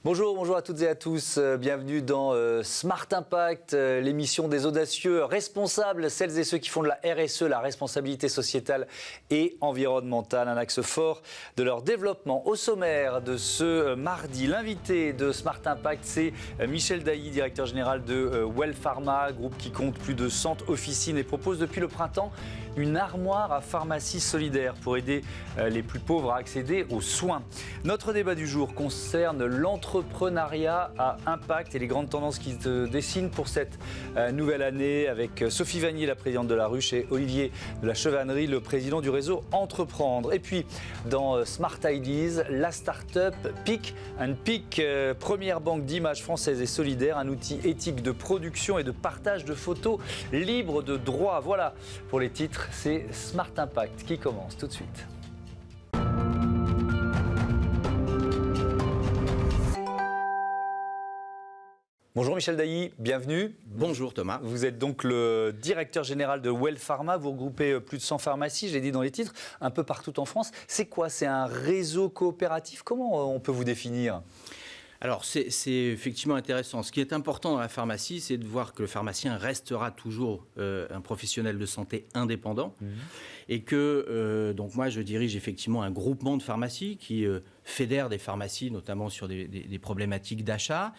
Bonjour à toutes et à tous. Bienvenue dans Smart Impact, l'émission des audacieux responsables, celles et ceux qui font de la RSE, la responsabilité sociétale et environnementale, un axe fort de leur développement. Au sommaire de ce mardi, l'invité de Smart Impact, c'est Michel Dailly, directeur général de Well Pharma, groupe qui compte plus de 100 officines et propose depuis le printemps une armoire à pharmacie solidaire pour aider les plus pauvres à accéder aux soins. Notre débat du jour concerne l'entrepreneuriat à impact et les grandes tendances qui se dessinent pour cette nouvelle année avec Sophie Vanier, la présidente de la Ruche, et Olivier de la Chevannerie, le président du réseau Entreprendre. Et puis, dans Smart Ideas, la start-up Pick and Pick, première banque d'images française et solidaire, un outil éthique de production et de partage de photos libre de droit. Voilà pour les titres. C'est Smart Impact qui commence tout de suite. Bonjour Michel Dailly, bienvenue. Bonjour Thomas. Vous êtes donc le directeur général de Well Pharma, vous regroupez plus de 100 pharmacies, je l'ai dit dans les titres, un peu partout en France. C'est quoi? C'est un réseau coopératif? Comment on peut vous définir? Alors, c'est effectivement intéressant. Ce qui est important dans la pharmacie, c'est de voir que le pharmacien restera toujours un professionnel de santé indépendant. Et que, donc moi, je dirige effectivement un groupement de pharmacies qui fédère des pharmacies, notamment sur des problématiques d'achat.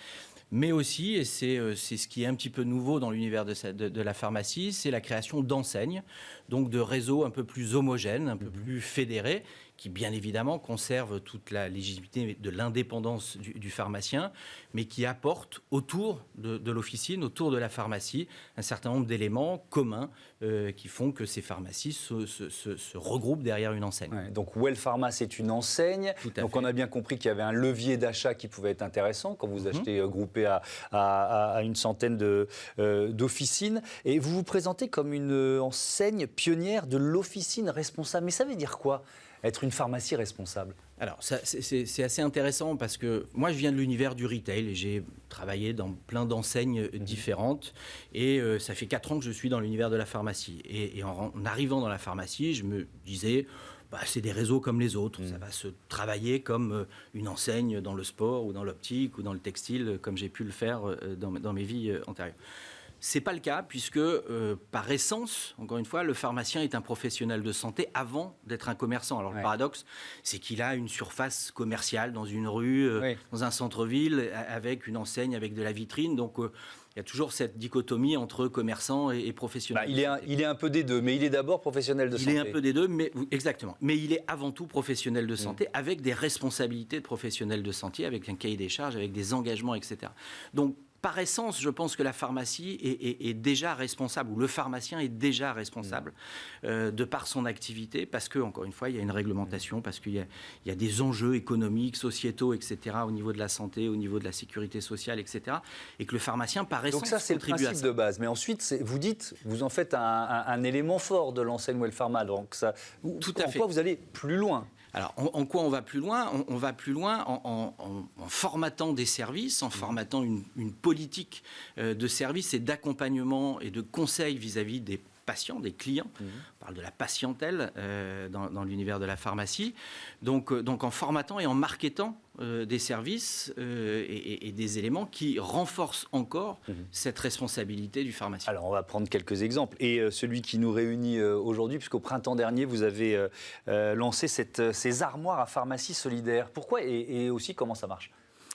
Mais aussi, et c'est ce qui est un petit peu nouveau dans l'univers de la pharmacie, c'est la création d'enseignes, donc de réseaux un peu plus homogènes, un peu plus fédérés, qui bien évidemment conservent toute la légitimité de l'indépendance du pharmacien, mais qui apportent autour de l'officine, autour de la pharmacie, un certain nombre d'éléments communs qui font que ces pharmacies se regroupent derrière une enseigne. Ouais, donc Well Pharma, c'est une enseigne. Donc on a bien compris qu'il y avait un levier d'achat qui pouvait être intéressant quand vous achetez groupé à une centaine d'officines. Et vous vous présentez comme une enseigne pionnière de l'officine responsable. Mais ça veut dire quoi, être une pharmacie responsable? Alors, c'est assez intéressant parce que moi, je viens de l'univers du retail et j'ai travaillé dans plein d'enseignes différentes. Et ça fait 4 ans que je suis dans l'univers de la pharmacie. Et en arrivant dans la pharmacie, je me disais, c'est des réseaux comme les autres. Ça va se travailler comme une enseigne dans le sport ou dans l'optique ou dans le textile, comme j'ai pu le faire dans mes vies antérieures. Ce n'est pas le cas puisque, par essence, encore une fois, le pharmacien est un professionnel de santé avant d'être un commerçant. Alors, le paradoxe, c'est qu'il a une surface commerciale dans une rue, dans un centre-ville, avec une enseigne, avec de la vitrine. Donc, il y a toujours cette dichotomie entre commerçant et professionnel. Il est un peu des deux, mais il est d'abord professionnel de santé. Il est un peu des deux, exactement. Mais il est avant tout professionnel de santé, avec des responsabilités de professionnel de santé, avec un cahier des charges, avec des engagements, etc. Donc, par essence, je pense que la pharmacie est déjà responsable, ou le pharmacien est déjà responsable de par son activité, parce que, encore une fois, il y a une réglementation, parce qu'il y a des enjeux économiques, sociétaux, etc., au niveau de la santé, au niveau de la sécurité sociale, etc., et que le pharmacien, par essence, donc ça, c'est le principe de base. Mais ensuite, vous en faites un élément fort de l'enseigne Well Pharma. Donc ça, tout à fait. Pourquoi vous allez plus loin? Alors, en quoi on va plus loin? On va plus loin en formatant des services, en formatant une politique de service et d'accompagnement et de conseil vis-à-vis des patients, des clients. On parle de la patientèle dans l'univers de la pharmacie. Donc en formatant et en marketant des services et des éléments qui renforcent encore cette responsabilité du pharmacien. Alors, on va prendre quelques exemples. Et celui qui nous réunit aujourd'hui, puisqu'au printemps dernier, vous avez lancé ces armoires à pharmacie solidaire. Pourquoi et aussi comment ça marche?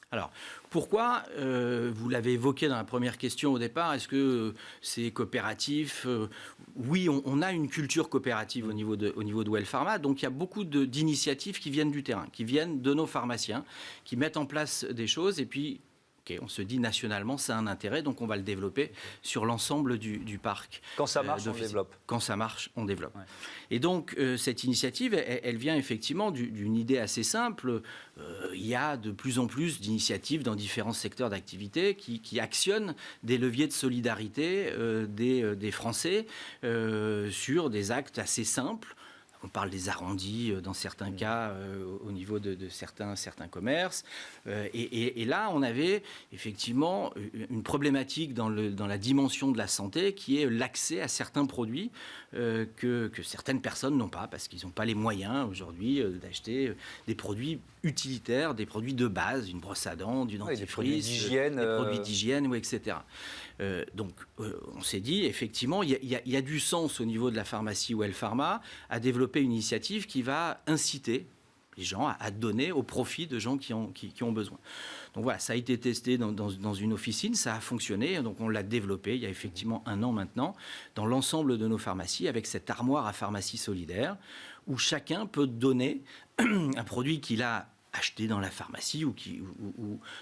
Alors, pourquoi vous l'avez évoqué dans la première question au départ, est-ce que c'est coopératif? Oui, on a une culture coopérative au niveau de Well Pharma, donc il y a beaucoup d'initiatives qui viennent du terrain, qui viennent de nos pharmaciens, qui mettent en place des choses, et puis on se dit nationalement, ça a un intérêt, donc on va le développer sur l'ensemble du parc. Quand ça marche, on développe. Quand ça marche, on développe. Ouais. Et donc, cette initiative, elle vient effectivement d'une idée assez simple. Il y a de plus en plus d'initiatives dans différents secteurs d'activité qui actionnent des leviers de solidarité des Français sur des actes assez simples. On parle des arrondis dans certains cas au niveau de certains commerces. Et là, on avait effectivement une problématique dans la dimension de la santé qui est l'accès à certains produits que certaines personnes n'ont pas parce qu'ils n'ont pas les moyens aujourd'hui d'acheter des produits utilitaires, des produits de base, une brosse à dents, du dentifrice, des produits d'hygiène, etc. Donc, on s'est dit, effectivement, il y a du sens au niveau de la pharmacie Well Pharma à développer une initiative qui va inciter les gens à donner au profit de gens qui ont besoin. Donc voilà, ça a été testé dans une officine, ça a fonctionné, donc on l'a développé il y a effectivement 1 an maintenant, dans l'ensemble de nos pharmacies, avec cette armoire à pharmacie solidaire, où chacun peut donner un produit qu'il a acheté dans la pharmacie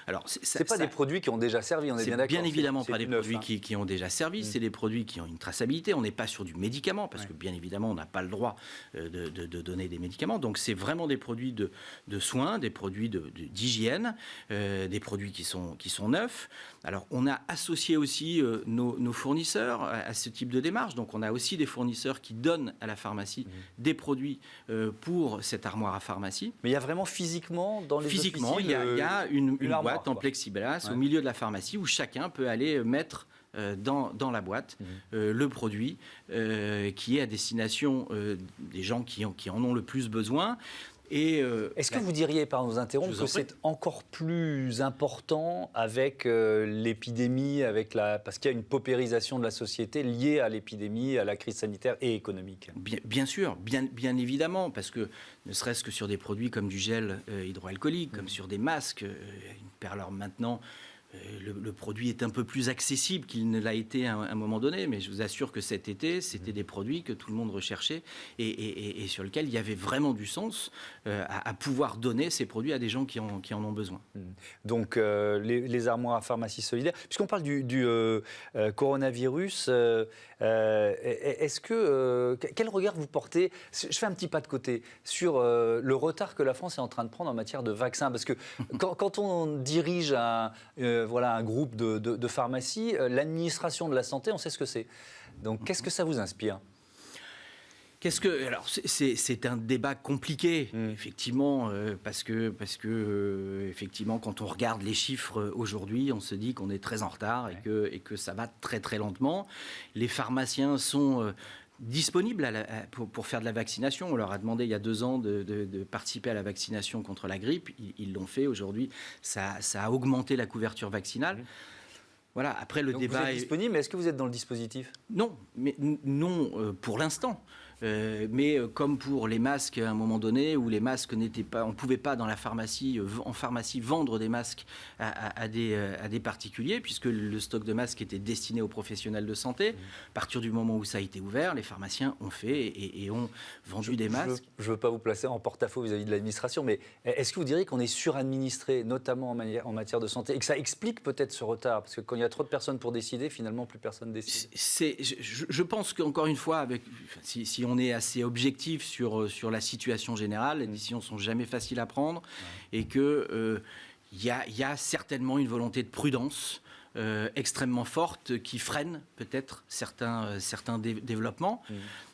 alors c'est pas des produits qui ont déjà servi, on est bien d'accord. Bien évidemment pas des produits qui ont déjà servi, c'est des produits qui ont une traçabilité. On n'est pas sur du médicament parce que bien évidemment on n'a pas le droit de donner des médicaments. Donc c'est vraiment des produits de soins, des produits d'hygiène, des produits qui sont neufs. Alors on a associé aussi nos fournisseurs à ce type de démarche. Donc on a aussi des fournisseurs qui donnent à la pharmacie des produits pour cette armoire à pharmacie. Mais il y a vraiment physiquement dans les Physiquement, il y a une armoire, boîte en plexiglas au milieu de la pharmacie où chacun peut aller mettre dans la boîte le produit qui est à destination des gens qui en ont le plus besoin. Est-ce que vous diriez, par nous interrompre, que c'est encore plus important avec l'épidémie, parce qu'il y a une paupérisation de la société liée à l'épidémie, à la crise sanitaire et économique? Bien sûr, bien évidemment, parce que ne serait-ce que sur des produits comme du gel hydroalcoolique, comme sur des masques, alors maintenant, le produit est un peu plus accessible qu'il ne l'a été à un moment donné, mais je vous assure que cet été, c'était des produits que tout le monde recherchait et sur lesquels il y avait vraiment du sens à pouvoir donner ces produits à des gens qui en ont besoin. Donc les armoires à pharmacie solidaire, puisqu'on parle du coronavirus, est-ce que quel regard vous portez, je fais un petit pas de côté, sur le retard que la France est en train de prendre en matière de vaccins, parce que quand on dirige un groupe de pharmacies, l'administration de la santé, on sait ce que c'est. Donc qu'est-ce que ça vous inspire ? Alors c'est un débat compliqué, effectivement, parce que effectivement, quand on regarde les chiffres aujourd'hui, on se dit qu'on est très en retard et que ça va très très lentement. Les pharmaciens sont disponibles pour faire de la vaccination. On leur a demandé il y a 2 ans de participer à la vaccination contre la grippe. Ils l'ont fait. Aujourd'hui, ça a augmenté la couverture vaccinale. Voilà. Après, le débat vous êtes disponible, mais est-ce que vous êtes dans le dispositif ? Non, pour l'instant. Mais comme pour les masques à un moment donné où les masques n'étaient pas, on ne pouvait pas dans la pharmacie, en pharmacie vendre des masques à des particuliers puisque le stock de masques était destiné aux professionnels de santé. À partir du moment où ça a été ouvert, les pharmaciens ont fait et ont vendu des masques. Je ne veux pas vous placer en porte-à-faux vis-à-vis de l'administration, mais est-ce que vous diriez qu'on est suradministré, notamment en matière de santé, et que ça explique peut-être ce retard ? Parce que quand il y a trop de personnes pour décider, finalement, plus personne décide. Je pense qu'encore une fois, si on est assez objectif sur la situation générale, les décisions ne sont jamais faciles à prendre et qu'il y a certainement une volonté de prudence extrêmement forte qui freine peut-être certains développements.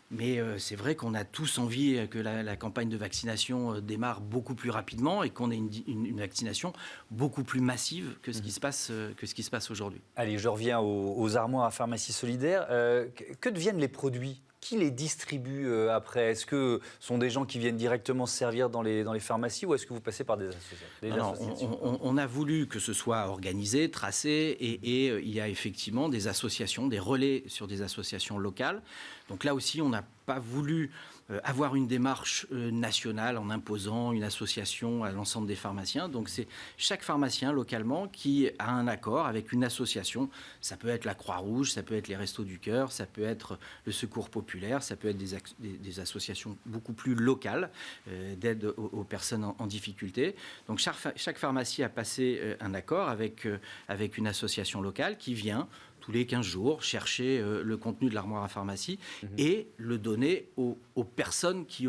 Mais c'est vrai qu'on a tous envie que la campagne de vaccination démarre beaucoup plus rapidement et qu'on ait une vaccination beaucoup plus massive que ce qui se passe aujourd'hui. Allez, je reviens aux armoires à pharmacie solidaire. Que deviennent les produits ? Qui les distribue après ? Est-ce que ce sont des gens qui viennent directement se servir dans les pharmacies ou est-ce que vous passez par des associations ? On a voulu que ce soit organisé, tracé et il y a effectivement des associations, des relais sur des associations locales. Donc là aussi, on n'a pas voulu avoir une démarche nationale en imposant une association à l'ensemble des pharmaciens. Donc c'est chaque pharmacien localement qui a un accord avec une association. Ça peut être la Croix-Rouge, ça peut être les Restos du Cœur, ça peut être le Secours Populaire, ça peut être des associations beaucoup plus locales d'aide aux personnes en difficulté. Donc chaque pharmacie a passé un accord avec une association locale qui vient tous les 15 jours, chercher le contenu de l'armoire à pharmacie et le donner aux personnes qui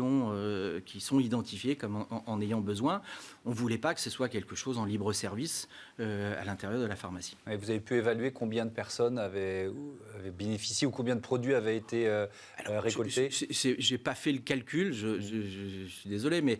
sont identifiées comme en ayant besoin. On ne voulait pas que ce soit quelque chose en libre service à l'intérieur de la pharmacie. Et vous avez pu évaluer combien de personnes avaient bénéficié ou combien de produits avaient été récoltés? Je n'ai pas fait le calcul, je suis désolé, mais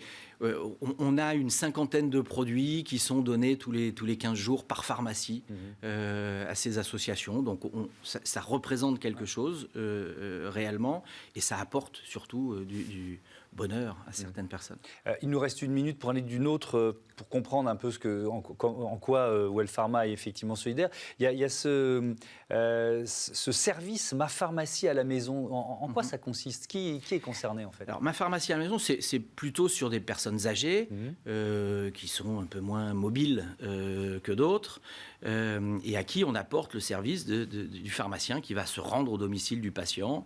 on a une cinquantaine de produits qui sont donnés tous les 15 jours par pharmacie à ces associations. Donc ça représente quelque chose réellement et ça apporte surtout du bonheur à certaines personnes. Il nous reste une minute pour aller d'une autre, pour comprendre un peu en quoi Well Pharma est effectivement solidaire. Il y a ce service Ma Pharmacie à la maison. En quoi ça consiste? Qui est concerné en fait? Alors, Ma Pharmacie à la maison, c'est plutôt sur des personnes âgées qui sont un peu moins mobiles que d'autres et à qui on apporte le service du pharmacien qui va se rendre au domicile du patient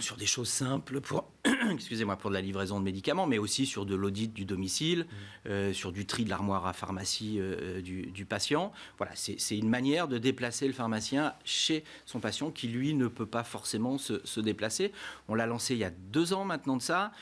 sur des choses simples pour de la livraison de médicaments, mais aussi sur de l'audit du domicile, sur du tri de l'armoire à pharmacie du patient. Voilà, c'est une manière de déplacer le pharmacien chez son patient qui, lui, ne peut pas forcément se déplacer. On l'a lancé il y a 2 ans maintenant de ça.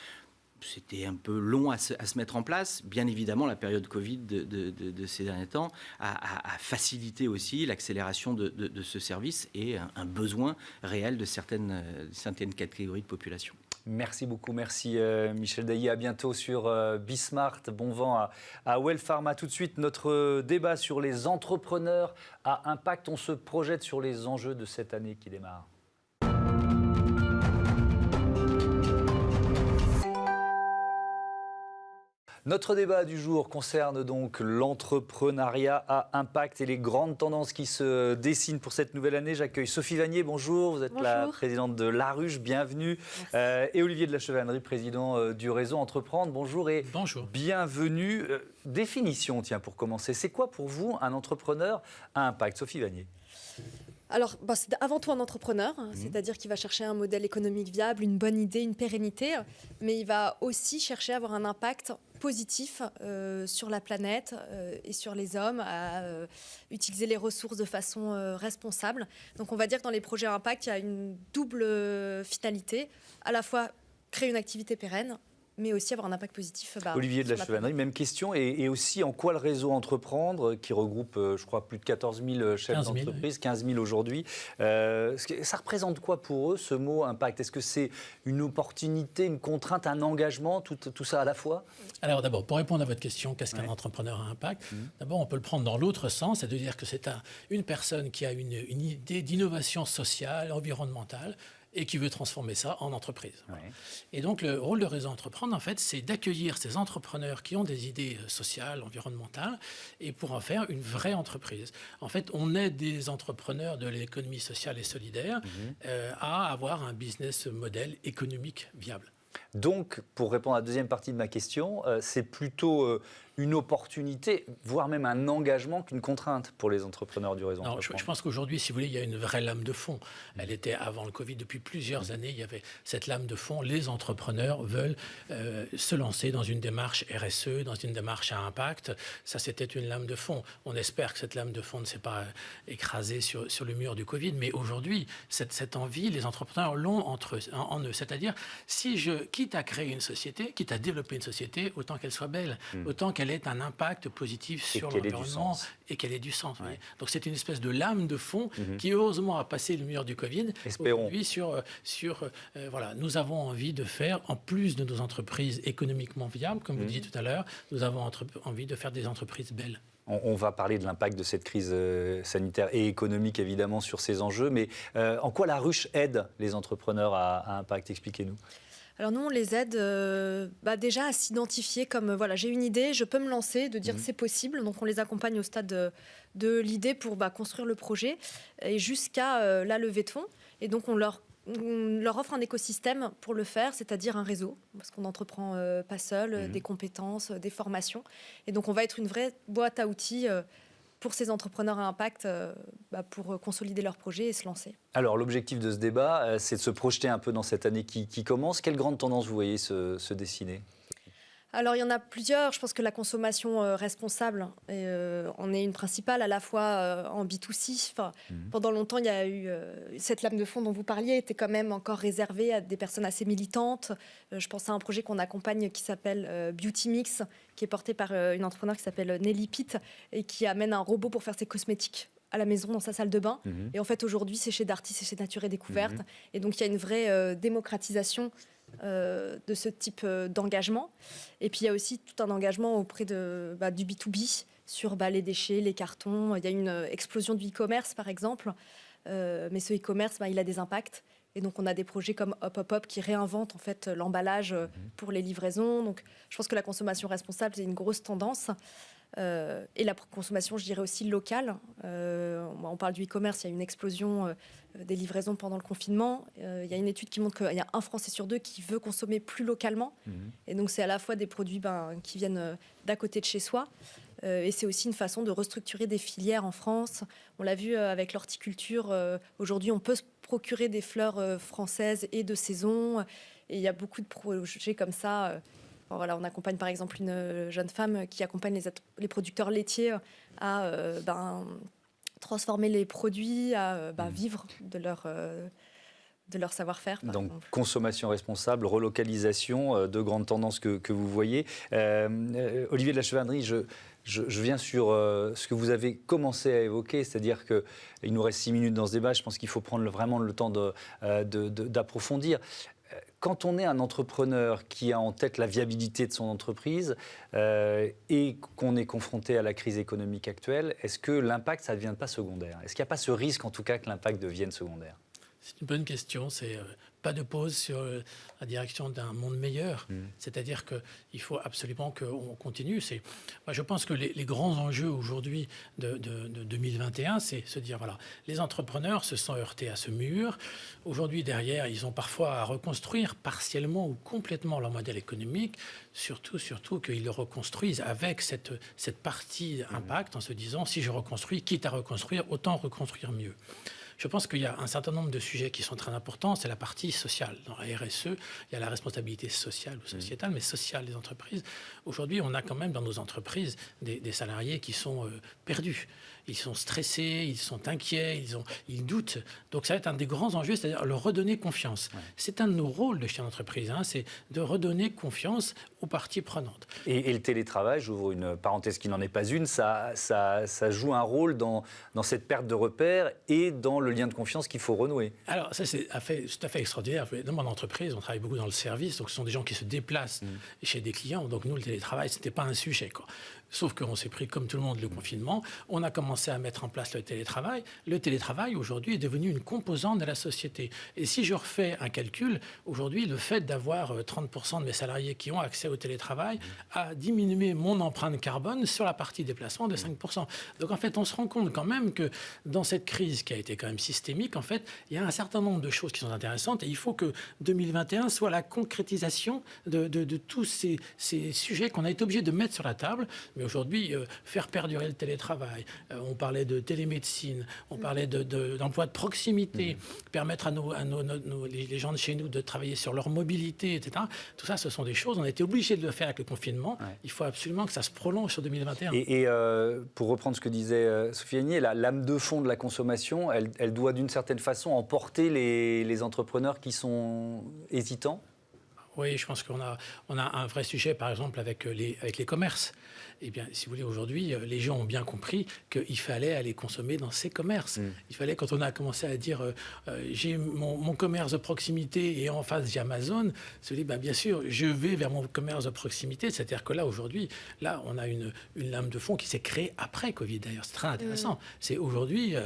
C'était un peu long à se mettre en place. Bien évidemment, la période Covid de ces derniers temps a facilité aussi l'accélération de ce service et un besoin réel de certaines catégories de population. Merci beaucoup, merci Michel Dailly. À bientôt sur Bismart. Bon vent à Well Pharma. Tout de suite, notre débat sur les entrepreneurs à impact. On se projette sur les enjeux de cette année qui démarre. Notre débat du jour concerne donc l'entrepreneuriat à impact et les grandes tendances qui se dessinent pour cette nouvelle année. J'accueille Sophie Vanier, bonjour, vous êtes la présidente de Laruche, bienvenue. Et Olivier de la Chevannerie, président du réseau Entreprendre, bonjour et bienvenue. Définition, tiens, pour commencer, c'est quoi pour vous un entrepreneur à impact? Sophie Vanier. Alors, c'est avant tout un entrepreneur, c'est-à-dire qu'il va chercher un modèle économique viable, une bonne idée, une pérennité, mais il va aussi chercher à avoir un impact positif sur la planète et sur les hommes, à utiliser les ressources de façon responsable. Donc on va dire que dans les projets à impact, il y a une double finalité, à la fois créer une activité pérenne, mais aussi avoir un impact positif. Olivier de la Chevannerie, même question. Et aussi, en quoi le réseau Entreprendre, qui regroupe, je crois, plus de 14 000 chefs d'entreprise, 15 000 aujourd'hui, ça représente quoi pour eux, ce mot impact? Est-ce que c'est une opportunité, une contrainte, un engagement, tout ça à la fois? Alors d'abord, pour répondre à votre question, qu'est-ce qu'un entrepreneur à impact? D'abord, on peut le prendre dans l'autre sens, c'est-à-dire que c'est une personne qui a une idée d'innovation sociale, environnementale, et qui veut transformer ça en entreprise. Ouais. Et donc, le rôle de Réseau Entreprendre, en fait, c'est d'accueillir ces entrepreneurs qui ont des idées sociales, environnementales, et pour en faire une vraie entreprise. En fait, on aide des entrepreneurs de l'économie sociale et solidaire à avoir un business model économique viable. Donc, pour répondre à la deuxième partie de ma question, c'est plutôt une opportunité, voire même un engagement qu'une contrainte pour les entrepreneurs du réseau. Non, je pense qu'aujourd'hui, si vous voulez, il y a une vraie lame de fond. Elle était avant le Covid, depuis plusieurs années, il y avait cette lame de fond. Les entrepreneurs veulent se lancer dans une démarche RSE, dans une démarche à impact. Ça, c'était une lame de fond. On espère que cette lame de fond ne s'est pas écrasée sur le mur du Covid, mais aujourd'hui, cette envie, les entrepreneurs l'ont en eux. C'est-à-dire, si je quitte à créer une société, quitte à développer une société, autant qu'elle soit belle, autant qu'elle ait un impact positif sur l'environnement et qu'elle ait du sens. Ouais. Donc c'est une espèce de lame de fond qui heureusement a passé le mur du Covid. Espérons. Aujourd'hui, voilà, nous avons envie de faire, en plus de nos entreprises économiquement viables, comme vous disiez tout à l'heure, nous avons envie de faire des entreprises belles. On va parler de l'impact de cette crise sanitaire et économique, évidemment, sur ces enjeux. Mais en quoi Laruche aide les entrepreneurs à impact? Expliquez-nous. Alors nous, on les aide déjà à s'identifier comme, voilà, j'ai une idée, je peux me lancer, de dire c'est possible. Donc on les accompagne au stade de l'idée pour construire le projet et jusqu'à la levée de fonds. Et donc on leur offre un écosystème pour le faire, c'est-à-dire un réseau, parce qu'on n'entreprend pas seul, des compétences, des formations. Et donc on va être une vraie boîte à outils pour ces entrepreneurs à impact, pour consolider leur projet et se lancer. Alors, l'objectif de ce débat, c'est de se projeter un peu dans cette année qui commence. Quelle grande tendance vous voyez se dessiner ? Alors, il y en a plusieurs. Je pense que la consommation responsable en est une principale, à la fois en B2C. Enfin, pendant longtemps, il y a eu cette lame de fond dont vous parliez, était quand même encore réservée à des personnes assez militantes. Je pense à un projet qu'on accompagne qui s'appelle Beauty Mix, qui est porté par une entrepreneur qui s'appelle Nelly Pitt et qui amène un robot pour faire ses cosmétiques à la maison, dans sa salle de bain. Et en fait, aujourd'hui, c'est chez Darty, c'est chez Nature et Découverte. Et donc, il y a une vraie démocratisation de ce type d'engagement. Et puis, il y a aussi tout un engagement auprès du B2B sur les déchets, les cartons. Il y a une explosion du e-commerce, par exemple. Mais ce e-commerce, il a des impacts. Et donc, on a des projets comme Hop Hop Hop qui réinventent en fait l'emballage pour les livraisons. Donc, je pense que la consommation responsable, c'est une grosse tendance. Et la consommation, je dirais aussi locale. On parle du e-commerce, il y a une explosion des livraisons pendant le confinement. Il y a une étude qui montre qu'il y a 1 Français sur 2 qui veut consommer plus localement. Et donc, c'est à la fois des produits qui viennent d'à côté de chez soi. Et c'est aussi une façon de restructurer des filières en France. On l'a vu avec l'horticulture. Aujourd'hui, on peut se procurer des fleurs françaises et de saison. Et il y a beaucoup de projets comme ça. Voilà, on accompagne par exemple une jeune femme qui accompagne les producteurs laitiers à transformer les produits, à vivre de leur savoir-faire. Donc, consommation responsable, relocalisation, deux grandes tendances que vous voyez. Olivier de la Chevalerie, je viens sur ce que vous avez commencé à évoquer, c'est-à-dire qu'il nous reste 6 minutes dans ce débat, je pense qu'il faut prendre vraiment le temps d'approfondir. Quand on est un entrepreneur qui a en tête la viabilité de son entreprise et qu'on est confronté à la crise économique actuelle, est-ce que l'impact, ça ne devient pas secondaire? Est-ce qu'il n'y a pas ce risque, en tout cas, que l'impact devienne secondaire? C'est une bonne question. C'est pas de pause sur la direction d'un monde meilleur. C'est-à-dire qu'il faut absolument qu'on continue. Moi, je pense que les grands enjeux aujourd'hui de 2021, c'est se dire, voilà, les entrepreneurs se sont heurtés à ce mur. Aujourd'hui, derrière, ils ont parfois à reconstruire partiellement ou complètement leur modèle économique. Surtout qu'ils le reconstruisent avec cette partie impact en se disant, si je reconstruis, quitte à reconstruire, autant reconstruire mieux. Je pense qu'il y a un certain nombre de sujets qui sont très importants. C'est la partie sociale. Dans la RSE, il y a la responsabilité sociale ou sociétale, mais sociale des entreprises. Aujourd'hui, on a quand même dans nos entreprises des salariés qui sont perdus. Ils sont stressés, ils sont inquiets, ils doutent. Donc ça va être un des grands enjeux, c'est-à-dire leur redonner confiance. Ouais. C'est un de nos rôles de chef d'entreprise, c'est de redonner confiance aux parties prenantes. Et le télétravail, j'ouvre une parenthèse qui n'en est pas une, ça joue un rôle dans cette perte de repères et dans le lien de confiance qu'il faut renouer. Alors ça, c'est tout à fait extraordinaire. Dans mon entreprise, on travaille beaucoup dans le service, donc ce sont des gens qui se déplacent chez des clients. Donc nous, le télétravail, ce n'était pas un sujet, quoi. Sauf qu'on s'est pris, comme tout le monde, le confinement. On a commencé à mettre en place le télétravail. Le télétravail, aujourd'hui, est devenu une composante de la société. Et si je refais un calcul, aujourd'hui, le fait d'avoir 30% de mes salariés qui ont accès au télétravail a diminué mon empreinte carbone sur la partie déplacement de 5%. Donc, en fait, on se rend compte quand même que dans cette crise qui a été quand même systémique, en fait, il y a un certain nombre de choses qui sont intéressantes. Et il faut que 2021 soit la concrétisation de tous ces sujets qu'on a été obligé de mettre sur la table. Mais aujourd'hui, faire perdurer le télétravail, on parlait de télémédecine, on parlait d'emploi de proximité, permettre à les gens de chez nous de travailler sur leur mobilité, etc. Tout ça, ce sont des choses, on a été obligé de le faire avec le confinement. Ouais. Il faut absolument que ça se prolonge sur 2021. Et pour reprendre ce que disait Sophie Aigné, la lame de fond de la consommation, elle doit d'une certaine façon emporter les entrepreneurs qui sont hésitants? Oui, je pense qu'on a un vrai sujet, par exemple, avec les commerces. Eh bien, si vous voulez, aujourd'hui, les gens ont bien compris qu'il fallait aller consommer dans ces commerces. Il fallait, quand on a commencé à dire j'ai mon commerce de proximité et en face j'ai Amazon, se dit bien sûr, je vais vers mon commerce de proximité. C'est-à-dire que là, aujourd'hui, on a une lame de fond qui s'est créée après Covid, d'ailleurs. C'est très intéressant. C'est aujourd'hui,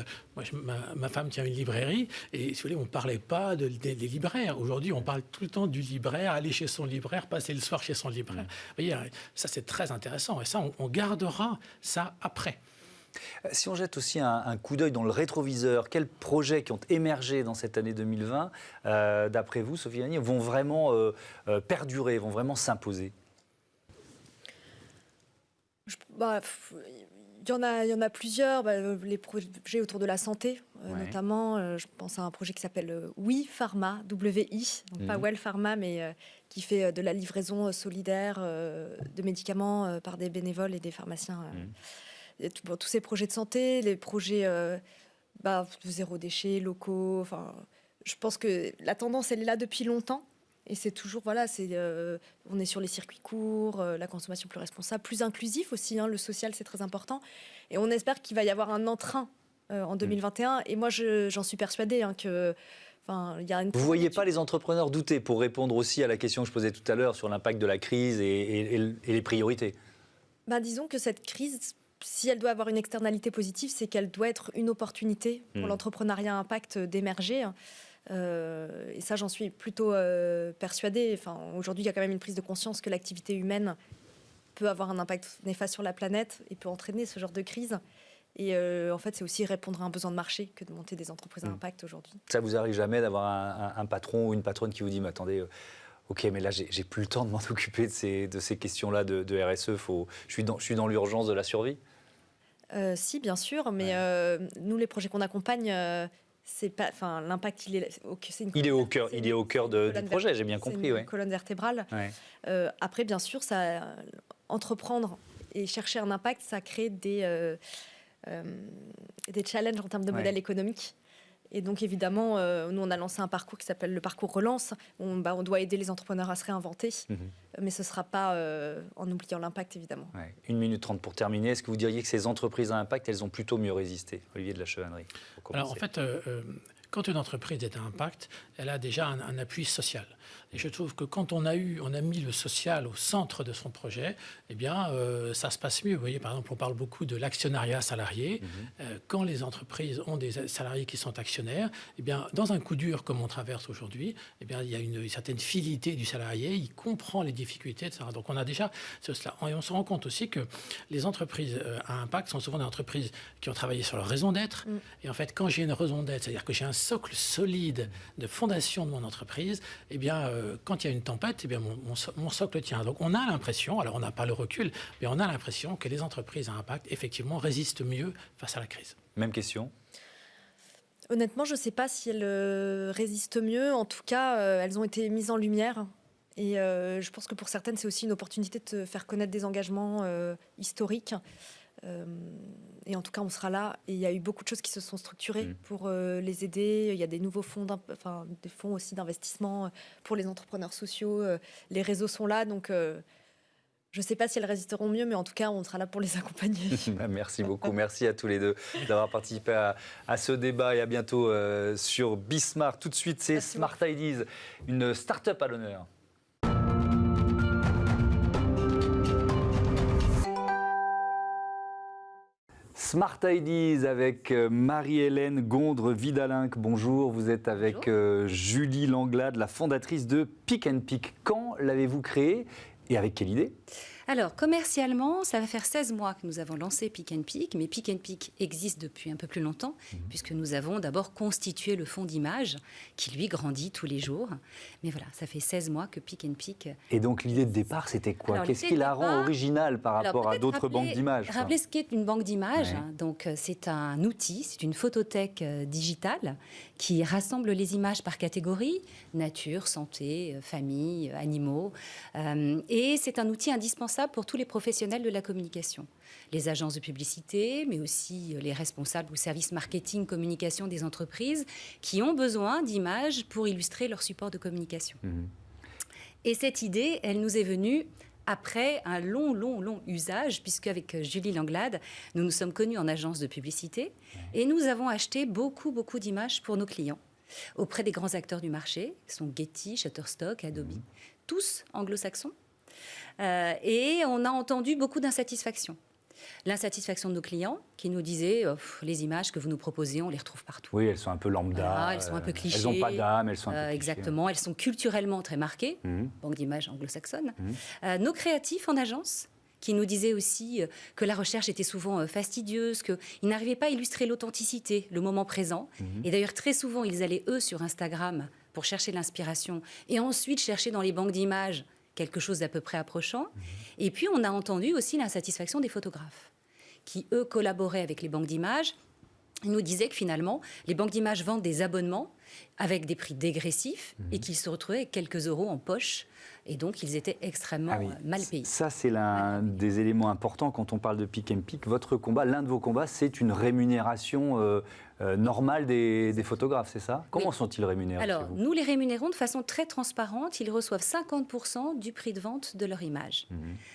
ma femme tient une librairie et si vous voulez, on ne parlait pas des libraires. Aujourd'hui, on parle tout le temps du libraire, aller chez son libraire, passer le soir chez son libraire. Vous voyez, ça, c'est très intéressant. Et ça, on gardera ça après. Si on jette aussi un coup d'œil dans le rétroviseur, quels projets qui ont émergé dans cette année 2020, d'après vous, Sophie Aigné, vont vraiment perdurer, vont vraiment s'imposer? Il Il y en a plusieurs, les projets autour de la santé, Ouais. notamment. Je pense à un projet qui s'appelle Oui Pharma, WI, donc pas Well Pharma, mais qui fait de la livraison solidaire de médicaments par des bénévoles et des pharmaciens. Et tous ces projets de santé, les projets de zéro déchet, locaux. Enfin, je pense que la tendance, elle est là depuis longtemps. Et c'est toujours, on est sur les circuits courts, la consommation plus responsable, plus inclusif aussi, le social, c'est très important. Et on espère qu'il va y avoir un entrain en 2021. Et moi, j'en suis persuadée que... il y a une... Vous ne voyez pas les entrepreneurs douter, pour répondre aussi à la question que je posais tout à l'heure sur l'impact de la crise et les priorités? Disons que cette crise, si elle doit avoir une externalité positive, c'est qu'elle doit être une opportunité pour l'entrepreneuriat à impact d'émerger. Et ça, j'en suis plutôt persuadée. Aujourd'hui, il y a quand même une prise de conscience que l'activité humaine peut avoir un impact néfaste sur la planète et peut entraîner ce genre de crise. Et en fait, c'est aussi répondre à un besoin de marché que de monter des entreprises à impact aujourd'hui. Ça vous arrive jamais d'avoir un patron ou une patronne qui vous dit « Mais attendez, ok, mais là, j'ai plus le temps de m'en occuper de ces questions-là de RSE. Je suis dans l'urgence de la survie ». Si, bien sûr, mais nous, les projets qu'on accompagne... c'est pas, l'impact, il est au cœur du projet, j'ai bien compris. C'est une colonne vertébrale. Ouais. Après, bien sûr, entreprendre et chercher un impact, ça crée des challenges en termes de modèle économique. Et donc, évidemment, nous, on a lancé un parcours qui s'appelle le parcours Relance. On doit aider les entrepreneurs à se réinventer, mais ce ne sera pas en oubliant l'impact, évidemment. 1 minute 30 pour terminer. Est-ce que vous diriez que ces entreprises à impact, elles ont plutôt mieux résisté, Olivier de la Chevannerie? Alors, en fait, quand une entreprise est à impact, elle a déjà un appui social. Et je trouve que quand on a mis le social au centre de son projet, eh bien, ça se passe mieux. Vous voyez, par exemple, on parle beaucoup de l'actionnariat salarié. Quand les entreprises ont des salariés qui sont actionnaires, eh bien, dans un coup dur comme on traverse aujourd'hui, eh bien, il y a une certaine fidélité du salarié. Il comprend les difficultés, etc. Donc, on a déjà cela. Et on se rend compte aussi que les entreprises à impact sont souvent des entreprises qui ont travaillé sur leur raison d'être. Et en fait, quand j'ai une raison d'être, c'est-à-dire que j'ai un socle solide de fondation de mon entreprise, eh bien, quand il y a une tempête, eh bien, mon socle tient. Donc, on a l'impression, alors on n'a pas le recul, mais on a l'impression que les entreprises à impact, effectivement, résistent mieux face à la crise. Même question. Honnêtement, je ne sais pas si elles résistent mieux. En tout cas, elles ont été mises en lumière. Et je pense que pour certaines, c'est aussi une opportunité de faire connaître des engagements historiques. Et en tout cas, on sera là. Et il y a eu beaucoup de choses qui se sont structurées pour les aider. Il y a des nouveaux fonds, des fonds aussi d'investissement pour les entrepreneurs sociaux. Les réseaux sont là. Donc, je ne sais pas si elles résisteront mieux, mais en tout cas, on sera là pour les accompagner. Merci beaucoup. Merci à tous les deux d'avoir participé à ce débat. Et à bientôt sur Bismart. Tout de suite, c'est Smart Ideas, une start-up à l'honneur. Smart Ideas avec Marie-Hélène Gondre-Vidalinck. Bonjour, vous êtes avec Julie Langlade, la fondatrice de Pick & Pick. Quand l'avez-vous créé et avec quelle idée ? Alors, commercialement, ça va faire 16 mois que nous avons lancé Pick & Pick, mais Pick & Pick existe depuis un peu plus longtemps, puisque nous avons d'abord constitué le fonds d'image, qui lui grandit tous les jours. Mais voilà, ça fait 16 mois que Pick & Pick... Et donc, l'idée de départ, c'était quoi ? Qu'est-ce qui la rend originale par rapport à d'autres banques d'images ? Rappelez ce qu'est une banque d'images. Ouais. Donc, c'est un outil, c'est une photothèque digitale qui rassemble les images par catégorie, nature, santé, famille, animaux. Et c'est un outil indispensable pour tous les professionnels de la communication. Les agences de publicité, mais aussi les responsables ou services marketing, communication des entreprises qui ont besoin d'images pour illustrer leur support de communication. Et cette idée, elle nous est venue après un long usage, puisque avec Julie Langlade, nous nous sommes connus en agence de publicité et nous avons acheté beaucoup d'images pour nos clients auprès des grands acteurs du marché, sont Getty, Shutterstock, Adobe, tous anglo-saxons. Et on a entendu beaucoup d'insatisfaction. L'insatisfaction de nos clients qui nous disaient les images que vous nous proposez, on les retrouve partout. Oui, elles sont un peu lambda. Voilà, elles sont un peu clichés. Elles n'ont pas d'âme, elles sont un peu clichés. Exactement, elles sont culturellement très marquées, banque d'images anglo-saxonne. Nos créatifs en agence qui nous disaient aussi que la recherche était souvent fastidieuse, qu'ils n'arrivaient pas à illustrer l'authenticité, le moment présent. Et d'ailleurs, très souvent, ils allaient, eux, sur Instagram pour chercher l'inspiration et ensuite chercher dans les banques d'images quelque chose d'à peu près approchant. Et puis, on a entendu aussi l'insatisfaction des photographes qui, eux, collaboraient avec les banques d'images, ils nous disaient que finalement, les banques d'images vendent des abonnements avec des prix dégressifs et qu'ils se retrouvaient avec quelques euros en poche. Et donc, ils étaient extrêmement mal payés. Ça, c'est l'un des éléments importants quand on parle de Pick and Pick. Votre combat, l'un de vos combats, c'est une rémunération normale des photographes, c'est ça? Comment sont-ils rémunérés? Alors, nous les rémunérons de façon très transparente. Ils reçoivent 50% du prix de vente de leur image.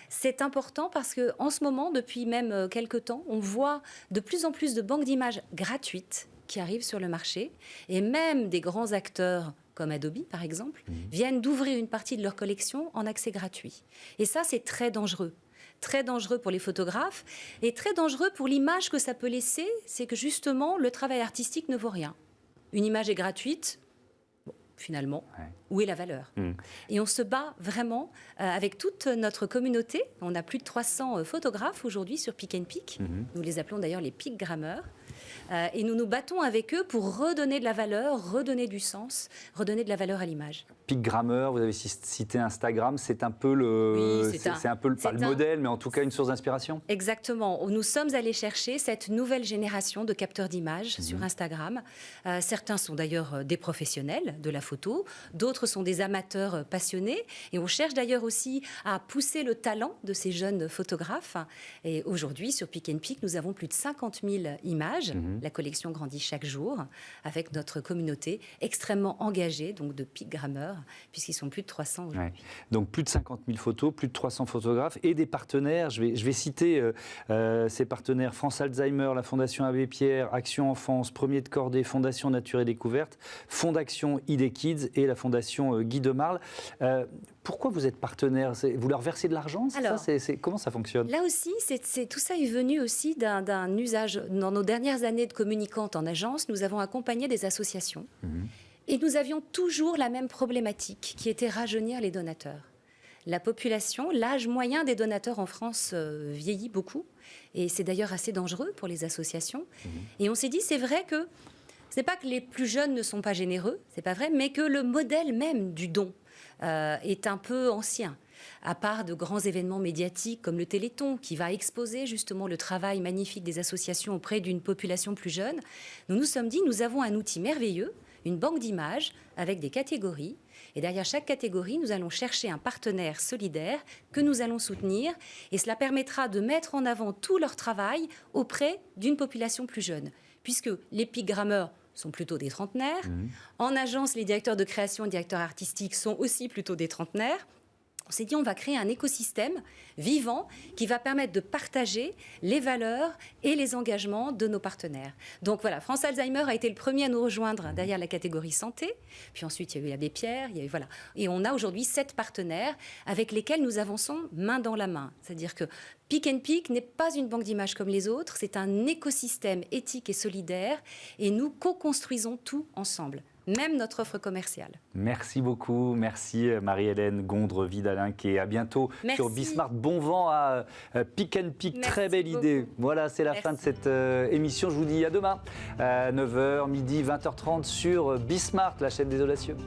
C'est important parce qu'en ce moment, depuis même quelques temps, on voit de plus en plus de banques d'images gratuites qui arrivent sur le marché. Et même des grands acteurs comme Adobe, par exemple, viennent d'ouvrir une partie de leur collection en accès gratuit. Et ça, c'est très dangereux. Très dangereux pour les photographes et très dangereux pour l'image que ça peut laisser. C'est que justement, le travail artistique ne vaut rien. Une image est gratuite, bon, finalement, où est la valeur? Et on se bat vraiment avec toute notre communauté. On a plus de 300 photographes aujourd'hui sur Pick and Pick. Nous les appelons d'ailleurs les pickgrammeurs. Et nous nous battons avec eux pour redonner de la valeur, redonner du sens, redonner de la valeur à l'image. Pickgrammeur, vous avez cité Instagram, c'est un peu le, Oui, c'est un peu pas le modèle, mais en tout cas une source d'inspiration. Exactement. Nous sommes allés chercher cette nouvelle génération de capteurs d'images sur Instagram. Certains sont d'ailleurs des professionnels de la photo, d'autres sont des amateurs passionnés. Et on cherche d'ailleurs aussi à pousser le talent de ces jeunes photographes. Et aujourd'hui, sur Pick and Pick, nous avons plus de 50 000 images. La collection grandit chaque jour avec notre communauté extrêmement engagée, donc de pickgrammeurs, puisqu'ils sont plus de 300 aujourd'hui. Donc plus de 50 000 photos, plus de 300 photographes et des partenaires. Je vais citer ces partenaires: France Alzheimer, la Fondation Abbé Pierre, Action Enfance, Premier de Cordée, Fondation Nature et Découverte, Fondation ID Kids et la Fondation Guy de Marle. Pourquoi vous êtes partenaire? Vous leur versez de l'argent? Comment ça fonctionne? Là aussi, tout ça est venu aussi d'un usage. Dans nos dernières années de communicantes en agence, nous avons accompagné des associations. Et nous avions toujours la même problématique, qui était rajeunir les donateurs. La population, l'âge moyen des donateurs en France vieillit beaucoup. Et c'est d'ailleurs assez dangereux pour les associations. Et on s'est dit, c'est vrai que ce n'est pas que les plus jeunes ne sont pas généreux, c'est pas vrai, mais que le modèle même du don est un peu ancien. À part de grands événements médiatiques comme le Téléthon, qui va exposer justement le travail magnifique des associations auprès d'une population plus jeune, nous nous sommes dit, nous avons un outil merveilleux, une banque d'images avec des catégories. Et derrière chaque catégorie, nous allons chercher un partenaire solidaire que nous allons soutenir. Et cela permettra de mettre en avant tout leur travail auprès d'une population plus jeune. Puisque les pickgrammeurs sont plutôt des trentenaires. En agence, les directeurs de création et directeurs artistiques sont aussi plutôt des trentenaires. On s'est dit, on va créer un écosystème vivant qui va permettre de partager les valeurs et les engagements de nos partenaires. Donc voilà, France Alzheimer a été le premier à nous rejoindre derrière la catégorie santé. Puis ensuite, il y a eu l'Abbé Pierre. Voilà. Et on a aujourd'hui 7 partenaires avec lesquels nous avançons main dans la main. C'est-à-dire que Pick and Pick n'est pas une banque d'images comme les autres. C'est un écosystème éthique et solidaire. Et nous co-construisons tout ensemble. Même notre offre commerciale. Merci beaucoup. Merci Marie-Hélène Gondre-Vidalin, et à bientôt sur Bismart. Bon vent à Pick and Pick. Merci très belle idée. beaucoup. Voilà, c'est la fin de cette émission. Je vous dis à demain, 9h, midi, 20h30 sur Bismart, la chaîne des audacieux.